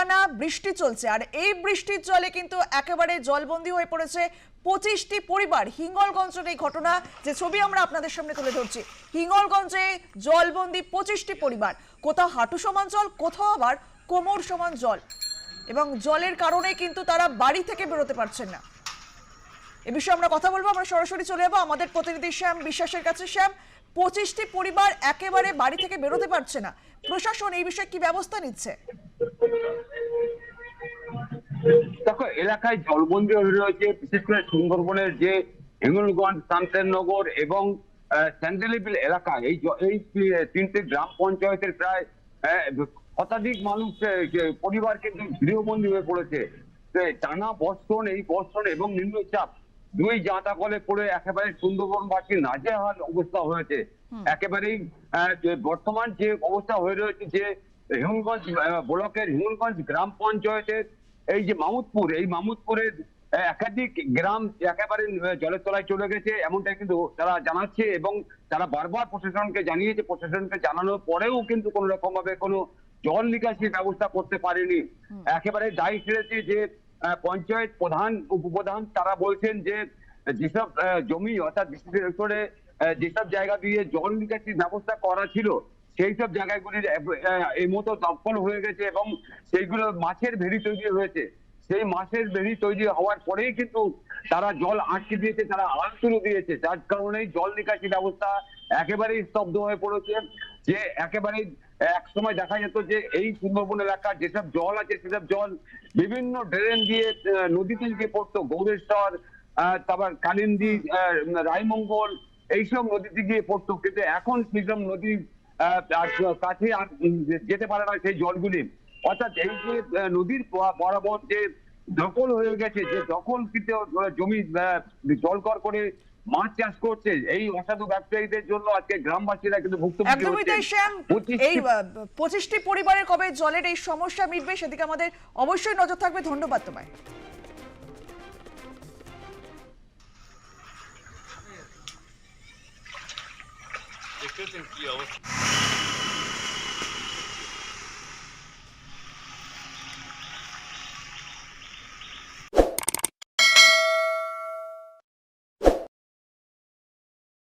একটানা বৃষ্টি চলছে, আর এই বৃষ্টির জলে কিন্তু একেবারে জলবন্দী হয়ে পড়েছে 25টি পরিবার। হিঙ্গলগঞ্জের এই ঘটনা, যে ছবি আমরা আপনাদের সামনে তুলে ধরছি, হিঙ্গলগঞ্জে জলবন্দী 25টি পরিবার। কোথাও হাঁটু সমান জল, কোথাও আবার কোমর সমান জল, এবং জলের কারণে কিন্তু তারা বাড়ি থেকে বেরোতে পারছেন না। এ বিষয়ে আমরা কথা বলবো। আমরা সরাসরি চলে যাবো আমাদের প্রতিনিধি শ্যাম বিশ্বাসের কাছে। শ্যাম, 25টি পরিবার একেবারে বাড়ি থেকে বেরোতে পারছে না, প্রশাসন এই বিষয়ে কি ব্যবস্থা নিচ্ছে? দেখো, এলাকায় জলবন্দী হয়ে রয়েছে, বিশেষ করে সুন্দরবনের যে হিঙ্গলগঞ্জ, শামসেরনগর এবং স্যান্ডেলিবিল এলাকা। এই তিনটে গ্রাম পঞ্চায়েতের প্রায় শতাধিক মানুষ পরিবার কিন্তু গৃহবন্দী হয়ে পড়েছে। টানা বর্ষণ, এই বর্ষণ এবং নিম্নচাপ দুই জাঁতাকলে পড়ে একেবারে সুন্দরবনবাসী নাজেহাল অবস্থা হয়েছে। একেবারেই বর্তমান যে অবস্থা হয়ে রয়েছে, যে হিঙ্গলগঞ্জ ব্লকের হিঙ্গলগঞ্জ গ্রাম পঞ্চায়েতের এই যে মামুদপুর, এই মামুদপুরের একাধিক গ্রাম একেবারে জলের তলায় চলে গেছে, এমনটাই কিন্তু তারা জানাচ্ছে। এবং তারা বারবার প্রশাসনকে জানিয়েছে, প্রশাসনকে জানানোর পরেও কিন্তু কোন রকম ভাবে কোনো জল নিকাশির ব্যবস্থা করতে পারেনি। একেবারে দায়ী ছেড়েছে যে পঞ্চায়েত প্রধান, উপপ্রধান। তারা বলছেন যে যেসব জমি, অর্থাৎ বিশেষ করে যেসব জায়গা দিয়ে জল নিকাশির ব্যবস্থা করা ছিল, সেই সব জায়গাগুলির এই মতো দখল হয়ে গেছে এবং সেইগুলো মাছের ভেড়ি তৈরি হয়েছে। সেই মাছের ভেড়ি তৈরি হওয়ার পরেই কিন্তু তারা জল আটকে দিয়েছে, তারা আল তুলে দিয়েছে, যার কারণেই জল নিকাশি ব্যবস্থা একেবারেই স্তব্ধ হয়ে পড়েছে। যে একেবারে এক সময় দেখা যেত যে এই সুন্দরবন এলাকার যেসব জল আছে, সেসব জল বিভিন্ন ড্রেন দিয়ে নদীতে গিয়ে পড়তো, গৌরেশ্বর, তারপর কালিন্দী, রায়মঙ্গল, এইসব নদীতে গিয়ে পড়তো। কিন্তু এখন সেইসব নদী কাছে আর যেতে পারে না সেই জলগুলি। অর্থাৎ এই যে নদীর বরাবর যে দখল হয়ে গেছে, যে দখলকৃত জমি জলকর করে মাছ চাষ করছে এই অসাধু ব্যবসায়ীদের জন্য আজকে গ্রামবাসীরা কিন্তু ভুক্তভোগী একদমই তাই শ্যাম। এই 25টি পরিবারের কবে জলের এই সমস্যা মিটবে সেদিকে আমাদের অবশ্যই নজর থাকবে। ধন্যবাদ তোমায়। দেখতেছেন কি অবস্থা।